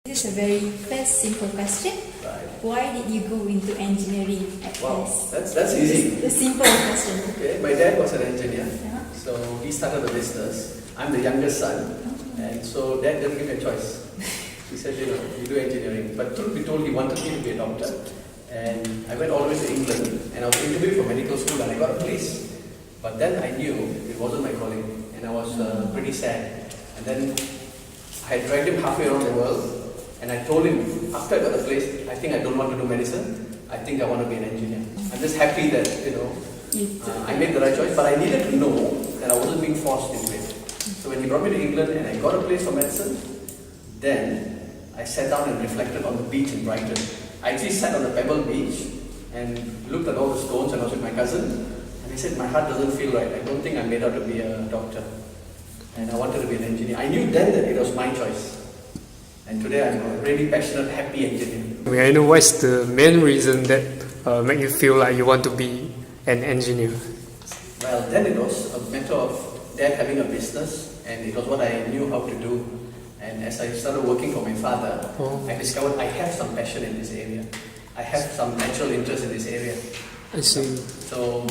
This is a very first simple question. Right. Why did you go into engineering at first? That's easy. The simple question. Okay, my dad was an engineer, Uh-huh. so he started a business. I'm the youngest son, and so dad didn't give me a choice. He said, you do engineering. But truth be told, he wanted me to be a doctor. And I went all the way to England, and I was interviewed for medical school, and I got a place. But then I knew it wasn't my calling, and I was pretty sad. And then I had dragged him halfway around the world, and I told him, after I got the place, I think I don't want to do medicine. I think I want to be an engineer. I'm just happy that, I made the right choice, but I needed to know that I wasn't being forced into it. So when he brought me to England and I got a place for medicine, then I sat down and reflected on the beach in Brighton. I actually sat on the pebble beach and looked at all the stones, and I was with my cousin, and I said, my heart doesn't feel right. I don't think I'm made out to be a doctor. And I wanted to be an engineer. I knew then that it was my choice. And today I'm a really passionate, happy engineer. May I know what's the main reason that make you feel like you want to be an engineer? Well, then it was a matter of dad having a business, and it was what I knew how to do. And as I started working for my father, I discovered I have some passion in this area. I have some natural interest in this area. I see. So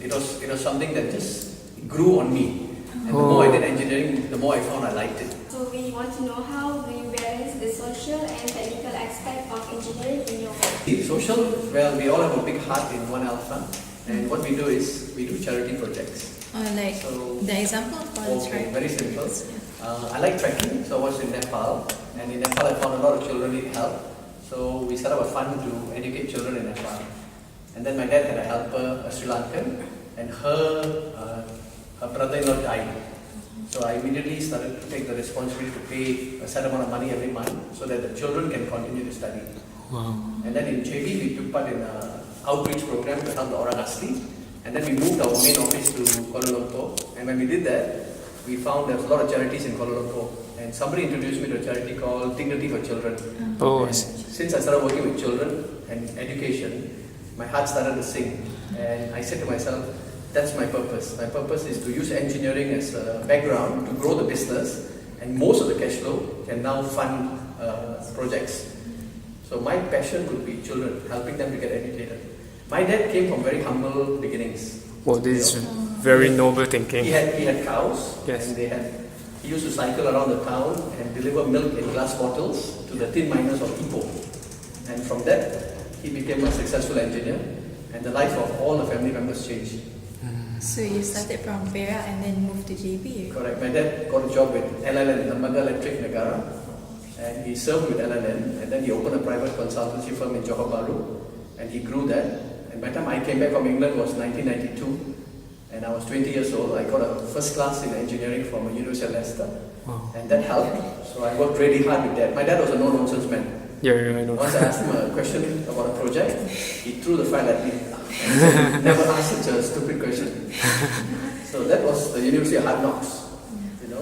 it was something that just grew on me. And the more I did engineering, the more I found I liked it. So we want to know how do you balance the social and technical aspect of engineering in your work? Social, well, we all have a big heart in One Alpha, and what we do is we do charity projects. The example for Okay, very simple. I like trekking, so I was in Nepal, and in Nepal I found a lot of children need help. So we set up a fund to educate children in Nepal. And then my dad had a helper, a Sri Lankan, and her brother-in-law died. So I immediately started to take the responsibility to pay a set amount of money every month so that the children can continue to study. Wow. And then in JB we took part in an outreach program to help the orang asli. And then we moved our main office to Kuala Lumpur. And when we did that, we found there was a lot of charities in Kuala Lumpur. And somebody introduced me to a charity called Dignity for Children. Oh, And since I started working with children and education, my heart started to sing. And I said to myself, that's my purpose. My purpose is to use engineering as a background to grow the business, and most of the cash flow can now fund projects. So my passion would be children, helping them to get educated. My dad came from very humble beginnings. Well, this is very noble thinking. He had cows, Yes. and he used to cycle around the town and deliver milk in glass bottles to the tin miners of Ipoh. And from that, he became a successful engineer, and the life of all the family members changed. So you started from Perak and then moved to JB? Correct. My dad got a job with LLN, Lembaga Electric Negara, and he served with LLN, and then he opened a private consultancy firm in Johor Bahru, and he grew that. And by the time I came back from England was 1992, and I was 20 years old. I got a first class in engineering from the University of Leicester, and that helped. So I worked really hard with that. My dad was a no-nonsense man. Yeah, I know. Once I asked him a question about a project, he threw the file at me. Never asked such a stupid question. So that was the University of Hard Knocks.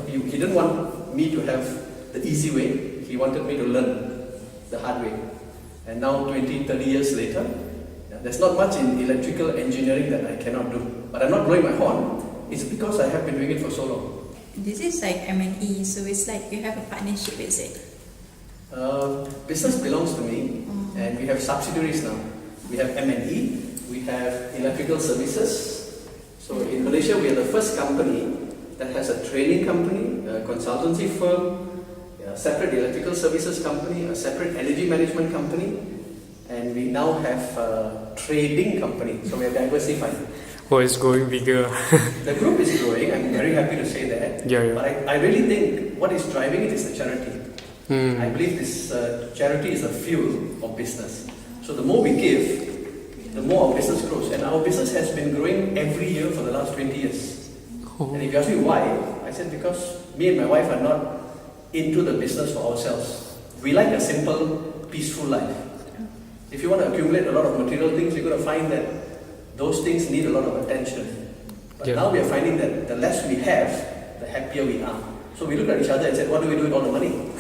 He didn't want me to have the easy way. He wanted me to learn the hard way. And now 20, 30 years later, there's not much in electrical engineering that I cannot do. But I'm not blowing my horn. It's because I have been doing it for so long. This is like M&E, so it's like you have a partnership, is it? Business belongs to me, and we have subsidiaries now. We have M&E, we have electrical services. So in Malaysia, we are the first company that has a training company, a consultancy firm, a separate electrical services company, a separate energy management company, and we now have a trading company. So we are diversified. Oh, it's growing bigger. The group is growing, I'm very happy to say that. Yeah. But I really think what is driving it is the charity. I believe this charity is the fuel of business. So the more we give, the more our business grows. And our business has been growing every year for the last 20 years. And if you ask me why, I said because me and my wife are not into the business for ourselves. We like a simple, peaceful life. If you want to accumulate a lot of material things, you're going to find that those things need a lot of attention. But now we are finding that the less we have, the happier we are. So we look at each other and said, what do we do with all the money?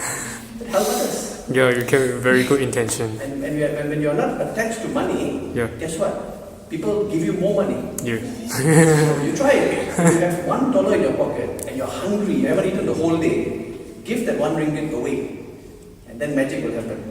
Help others. Yeah, you came with very good intention. And when you're not attached to money, guess what? People give you more money. Yeah. So you try it. If you have $1 in your pocket and you're hungry, you haven't eaten the whole day, give that 1 ringgit away, and then magic will happen.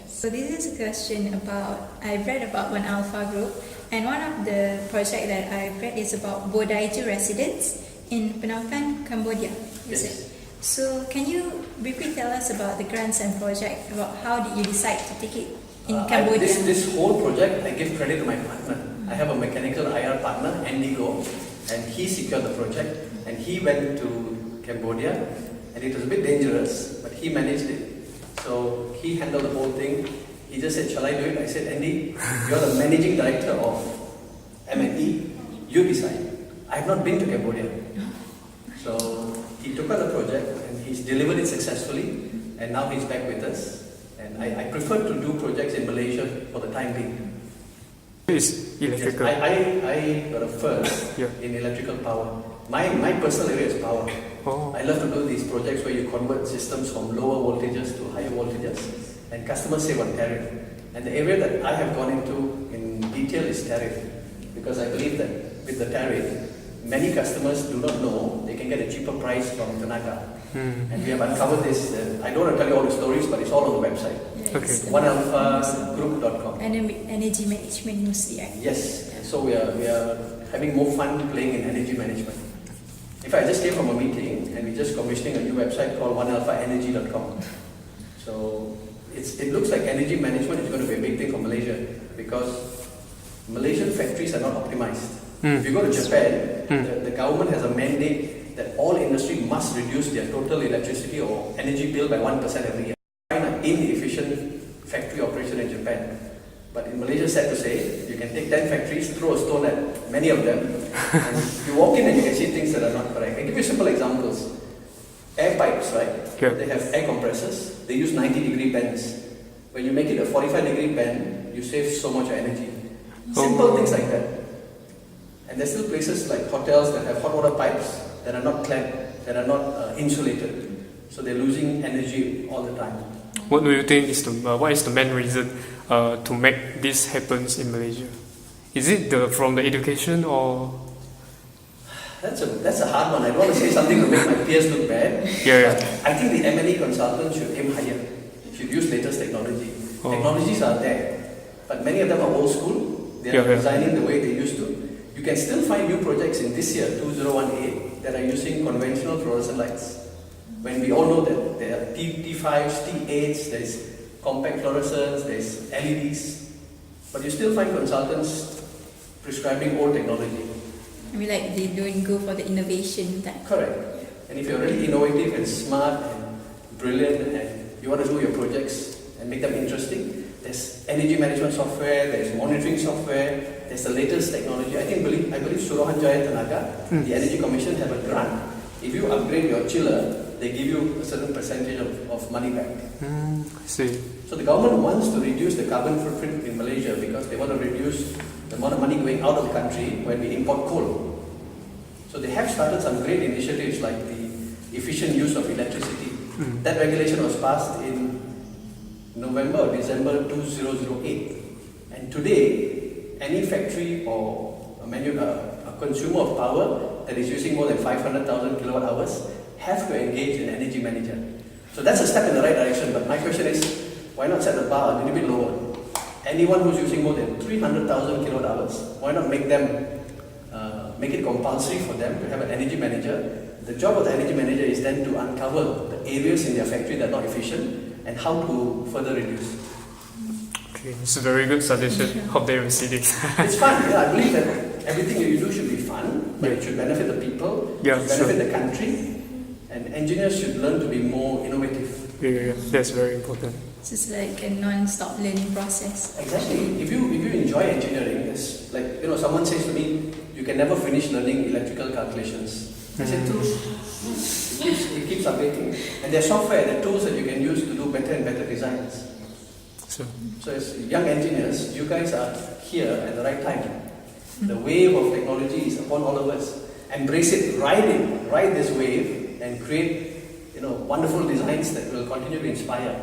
So this is a question about, I read about one alpha group, and one of the project that I read is about Bodaiju residents in Phnom Penh, Cambodia. Is Yes. it? So can you briefly tell us about the grants and project, about how did you decide to take it in Cambodia? This whole project, I give credit to my partner. I have a mechanical IR partner, Andy Go, and he secured the project, and he went to Cambodia, and it was a bit dangerous, but he managed it. So he handled the whole thing. He just said, shall I do it? I said, Andy, you're the managing director of M&E, you decide. I have not been to Cambodia. So he took on the project and he's delivered it successfully, and now he's back with us. And I prefer to do projects in Malaysia for the time being. It's electrical. Yes, I got a first in electrical power. My personal area is power. Oh. I love to do these projects where you convert systems from lower voltages to higher voltages, and customers save on tariff. And the area that I have gone into in detail is tariff, because I believe that with the tariff, many customers do not know they can get a cheaper price from Tenaga. And we have uncovered this. I don't want to tell you all the stories, but it's all on the website. Okay. OneAlphaGroup.com. Energy management mostly, right? Yes, and so we are having more fun playing in energy management. In fact, I just came from a meeting and we're just commissioning a new website called OneAlphaEnergy.com. So it looks like energy management is going to be a big thing for Malaysia, because Malaysian factories are not optimized. If you go to Japan, the government has a mandate that all industry must reduce their total electricity or energy bill by 1% every year. An inefficient factory operation in Japan. But in Malaysia, sad to say, you can take 10 factories, throw a stone at many of them, and you walk in and you can see things that are not correct. I give you simple examples. Air pipes, right? Yeah. They have air compressors. They use 90-degree bends. When you make it a 45-degree bend, you save so much energy. Simple things like that. And there's still places like hotels that have hot water pipes that are not clamped, that are not insulated. So they're losing energy all the time. What do you think is what is the main reason to make this happens in Malaysia? Is it from the education or? That's a hard one. I don't want to say something to make my peers look bad. Yeah. I think the M&E consultants should aim higher. Should use latest technology. Technologies are there, but many of them are old school. They are designing the way they used to. You can still find new projects in this year, 2018, that are using conventional fluorescent lights. When we all know that there are T5s, T8s, there's compact fluorescents, there's LEDs, but you still find consultants prescribing old technology. I mean, like they don't go for the innovation that. Correct. And if you're really innovative and smart and brilliant and you want to do your projects and make them interesting, there's energy management software, there's monitoring software, there's the latest technology. I believe Suruhanjaya Tenaga, the Energy Commission, have a grant. If you upgrade your chiller, they give you a certain percentage of money back. I see. So the government wants to reduce the carbon footprint in Malaysia because they want to reduce the amount of money going out of the country when we import coal. So they have started some great initiatives like the efficient use of electricity. That regulation was passed in November or December 2008. And today, any factory or a consumer of power that is using more than 500,000 kilowatt hours have to engage in energy management. So that's a step in the right direction, but my question is, why not set the bar a little bit lower? Anyone who's using more than 300,000 kilowatt hours, why not make it compulsory for them to have an energy manager? The job of the energy manager is then to uncover the areas in their factory that are not efficient and how to further reduce. Okay, it's a very good suggestion. Hope they will see this. It's fun. I believe that everything you do should be fun, but it should benefit the people, benefit the country, and engineers should learn to be more innovative. Yeah, that's very important. It's just like a non-stop learning process. Exactly. If you enjoy engineering, it's like, someone says to me, you can never finish learning electrical calculations. I said, true. It keeps updating. And there's software, there are tools that you can use to do better and better designs. So as young engineers, you guys are here at the right time. The wave of technology is upon all of us. Embrace it, ride this wave, and create wonderful designs that will continue to inspire.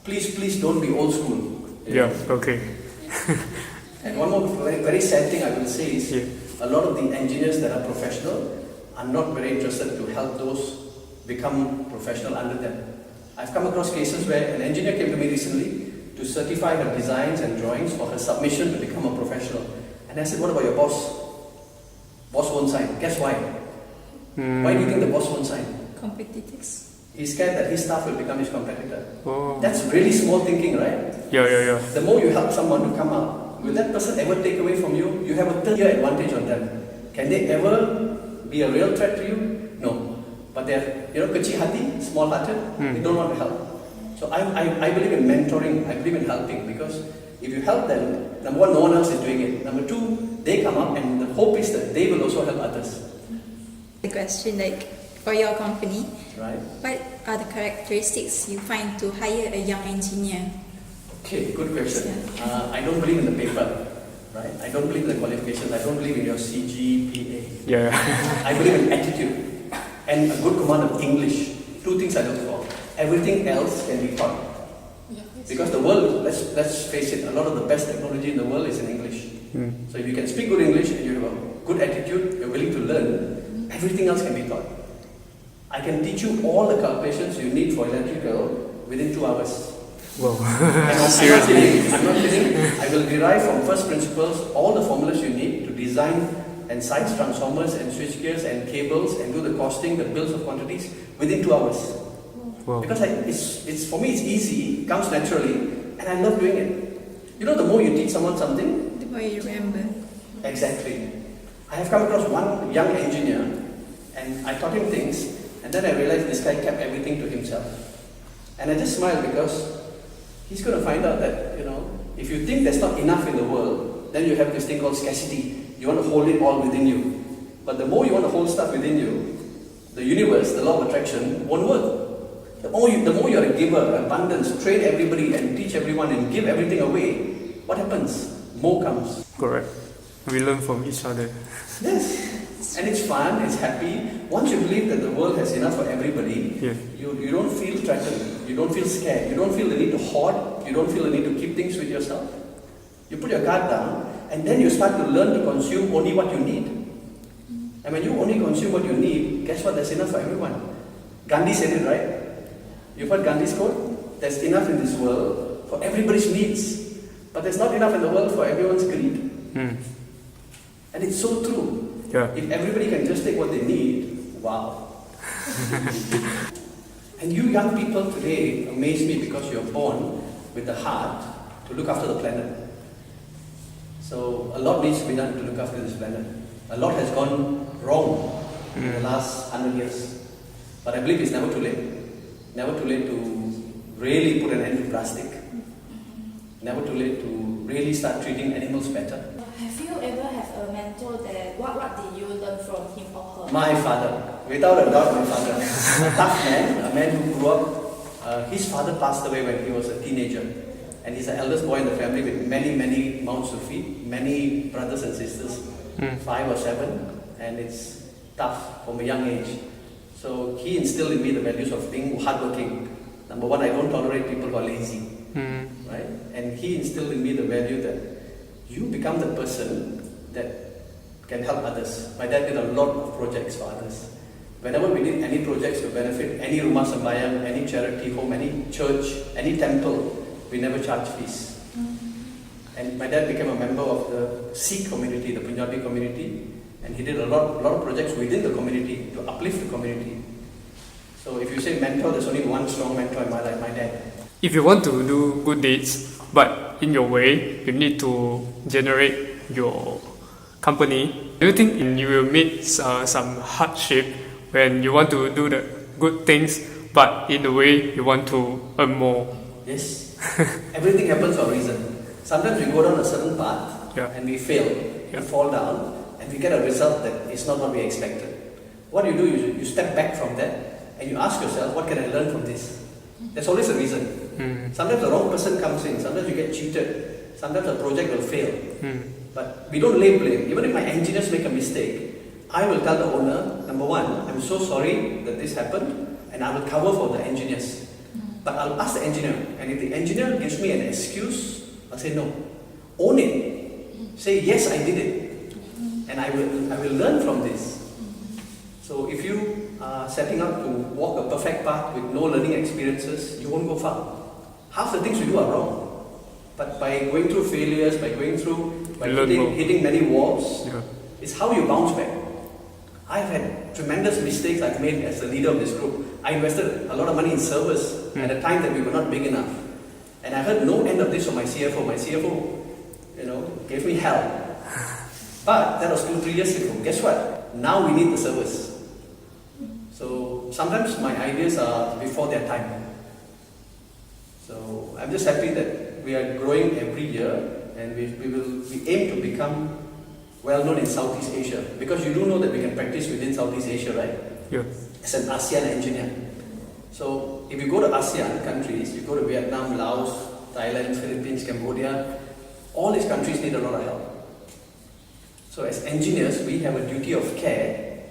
Please don't be old school. Yeah, okay. And one more very, very sad thing I will say is a lot of the engineers that are professional are not very interested to help those become professional under them. I've come across cases where an engineer came to me recently to certify her designs and drawings for her submission to become a professional. And I said, what about your boss? Boss won't sign. Guess why? Why do you think the boss won't sign? Competitors. He's scared that his staff will become his competitor. Oh. That's really small thinking, right? Yeah. The more you help someone to come up, will that person ever take away from you? You have a 30-year advantage on them. Can they ever be a real threat to you? No. But they're, kecil hati, small-hearted, they don't want to help. So I believe in mentoring, I believe in helping, because if you help them, number one, no one else is doing it. Number two, they come up and the hope is that they will also help others. The question, for your company, Right? what are the characteristics you find to hire a young engineer? Okay, good question. I don't believe in the paper, right? I don't believe in the qualifications. I don't believe in your CGPA. Yeah. I believe in attitude and a good command of English. Two things I look for. Everything else can be taught. Because the world, let's face it, a lot of the best technology in the world is in English. So if you can speak good English and you have a good attitude, you're willing to learn, everything else can be taught. I can teach you all the calculations you need for electrical within 2 hours. Wow. Seriously? I'm not kidding. I will derive from first principles all the formulas you need to design and size transformers and switchgears and cables and do the costing, the bills of quantities within 2 hours. Wow. Because it's for me it's easy, it comes naturally, and I love doing it. The more you teach someone something, The more you remember. exactly. I have come across one young engineer, and I taught him things, and then I realized this guy kept everything to himself. And I just smiled because he's going to find out that, if you think there's not enough in the world, then you have this thing called scarcity. You want to hold it all within you. But the more you want to hold stuff within you, the universe, the law of attraction, won't work. The more you're a giver, abundance, train everybody and teach everyone and give everything away, what happens? More comes. Correct. We learn from each other. Yes. And it's fun, it's happy. Once you believe that the world has enough for everybody, Yeah. you don't feel threatened, you don't feel scared, you don't feel the need to hoard, you don't feel the need to keep things with yourself. You put your guard down and then you start to learn to consume only what you need. And when you only consume what you need, guess what? There's enough for everyone. Gandhi said it, right? You've heard Gandhi's quote? There's enough in this world for everybody's needs, but there's not enough in the world for everyone's greed. And it's so true. Yeah. If everybody can just take what they need, wow. And you young people today amaze me because you're born with the heart to look after the planet. So a lot needs to be done to look after this planet. A lot has gone wrong in the last 100 years. But I believe it's never too late. Never too late to really put an end to plastic. Never too late to really start treating animals better. Have you ever had a mentor that what did you learn from him or her? My father, without a doubt, my father. A tough man, a man who grew up. His father passed away when he was a teenager, and he's the eldest boy in the family with many mouths to feed, many brothers and sisters, 5 or 7, and it's tough from a young age. So he instilled in me the values of being hardworking. Number one, I don't tolerate people who are lazy, right? And he instilled in me the value that you become the person that can help others. My dad did a lot of projects for others. Whenever we did any projects to benefit any rumah sembahyang, any charity home, any church, any temple, we never charged fees. And my dad became a member of the Sikh community, the Punjabi community, and he did a lot of projects within the community to uplift the community. So if you say mentor, there's only one strong mentor in my life, my dad. If you want to do good deeds, but in your way, you need to generate your company. Do you think you will meet some hardship when you want to do the good things, but in a way you want to earn more? Yes. Everything happens for a reason. Sometimes we go down a certain path and we fail, we fall down, and we get a result that is not what we expected. What you do is you step back from that and you ask yourself, what can I learn from this? There's always a reason. Sometimes the wrong person comes in, sometimes you get cheated, sometimes the project will fail. But we don't lay blame. Even if my engineers make a mistake, I will tell the owner, number one, I'm so sorry that this happened, and I will cover for the engineers. But I'll ask the engineer, and if the engineer gives me an excuse, I'll say no. Own it. Say, yes, I did it. And I will learn from this. So if you are setting out to walk a perfect path with no learning experiences, you won't go far. Half the things we do are wrong. But by going through failures, by hitting many walls, it's how you bounce back. I've had tremendous mistakes I've made as the leader of this group. I invested a lot of money in servers at a time that we were not big enough. And I heard no end of this from my CFO. My CFO, gave me hell. But that was 2-3 years ago. Guess what? Now we need the servers. So sometimes my ideas are before their time. So I'm just happy that we are growing every year, and we aim to become well known in Southeast Asia, because you do know that we can practice within Southeast Asia, right? Yeah. As an ASEAN engineer. So if you go to ASEAN countries, you go to Vietnam, Laos, Thailand, Philippines, Cambodia, all these countries need a lot of help. So as engineers, we have a duty of care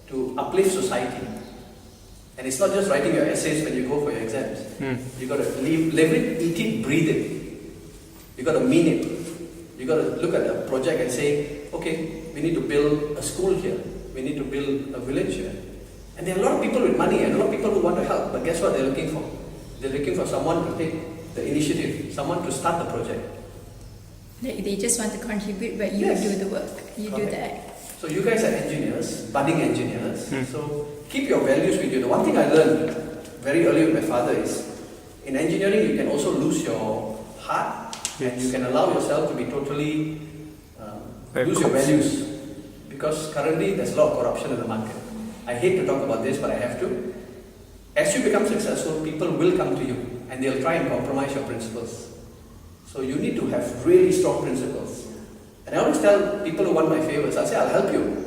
to uplift society. And it's not just writing your essays when you go for your exams. You got to live it, eat it, breathe it. You got to mean it. You got to look at a project and say, okay, we need to build a school here. We need to build a village here. And there are a lot of people with money and a lot of people who want to help. But guess what they're looking for? They're looking for someone to take the initiative, someone to start the project. They just want to contribute, but you do the work. You do that. So you guys are engineers, budding engineers. So keep your values with you. The one thing I learned very early with my father is, in engineering you can also lose your heart, and you can allow yourself to be totally lose your values. Because currently there's a lot of corruption in the market. I hate to talk about this, but I have to. As you become successful, people will come to you and they'll try and compromise your principles. So you need to have really strong principles. And I always tell people who want my favors, I'll say, I'll help you.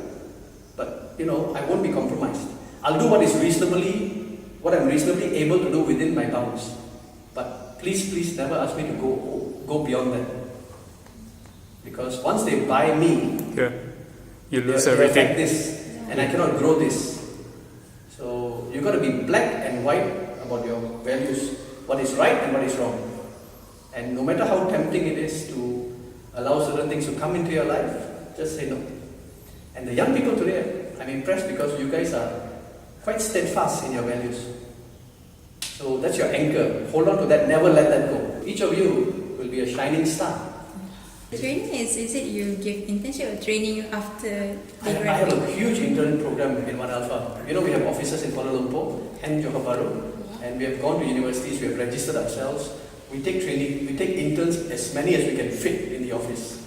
But, I won't be compromised. I'll do what I'm reasonably able to do within my bounds. But please never ask me to go beyond that. Because once they buy me, you lose everything. This, and I cannot grow this. So you got to be black and white about your values, what is right and what is wrong. And no matter how tempting it is to allow certain things to come into your life, just say no. And the young people today, I'm impressed because you guys are quite steadfast in your values. So that's your anchor. Hold on to that, never let that go. Each of you will be a shining star. Training is it you give internship or training after I have a huge intern program in One Alpha. We have offices in Kuala Lumpur and Johor Bahru, and we have gone to universities, we have registered ourselves. We take training, we take interns as many as we can fit in the office.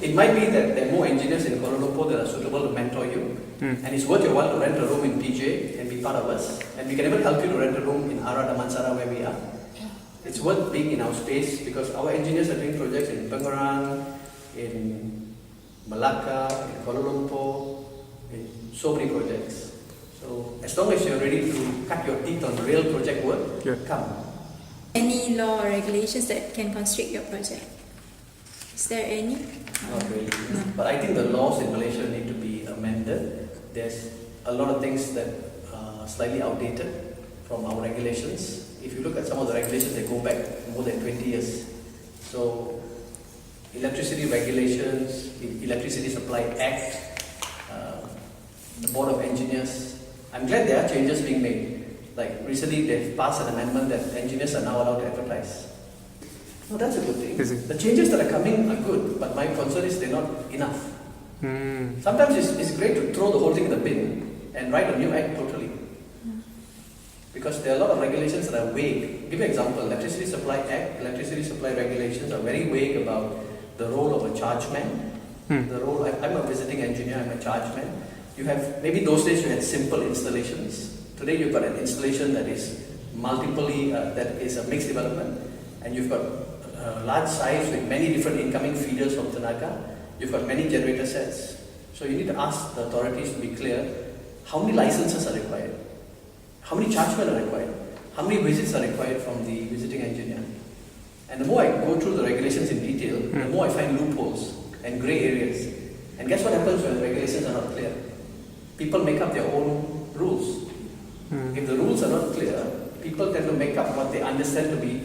It might be that there are more engineers in Kuala Lumpur that are suitable to mentor you, and it's worth your while to rent a room in PJ and be part of us. And we can even help you to rent a room in Ara Damansara where we are. It's worth being in our space because our engineers are doing projects in Pengerang, in Malacca, in Kuala Lumpur, in so many projects. So as long as you're ready to cut your teeth on real project work, come. Any law or regulations that can constrict your project? Is there any? Not really. No. But I think the laws in Malaysia need to be amended. There's a lot of things that are slightly outdated from our regulations. If you look at some of the regulations, they go back more than 20 years. So, electricity regulations, the Electricity Supply Act, the Board of Engineers, I'm glad there are changes being made. Like recently they've passed an amendment that engineers are now allowed to advertise. No, that's a good thing. The changes that are coming are good, but my concern is they're not enough. Sometimes it's great to throw the whole thing in the bin and write a new act totally. Because there are a lot of regulations that are vague. Give you an example, Electricity Supply Act, Electricity Supply Regulations are very vague about the role of a chargeman. The role, I'm a visiting engineer, I'm a chargeman. You have, maybe those days you had simple installations. Today you've got an installation that is that is a mixed development, and you've got a large size with many different incoming feeders from Tenaga. You've got many generator sets. So you need to ask the authorities to be clear, how many licenses are required? How many chargemen are required? How many visits are required from the visiting engineer? And the more I go through the regulations in detail, the more I find loopholes and grey areas. And guess what happens when the regulations are not clear? People make up their own rules. If the rules are not clear, people tend to make up what they understand to be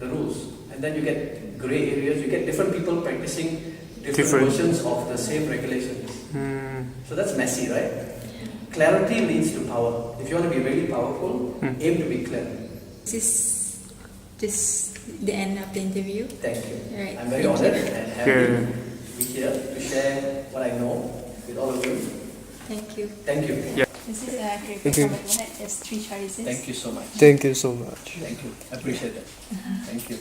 the rules. And then you get grey areas, you get different people practicing different versions of the same regulations. So that's messy, right? clarity leads to power. If you want to be really powerful, aim to be clear. This is just the end of the interview. Thank you. Right. I'm very Thank honored you. and happy to be here to share what I know with all of you. Thank you. Thank you. This is Thank you. There's 3 choices. Thank you so much. Thank you so much. Thank you. I appreciate that. Thank you.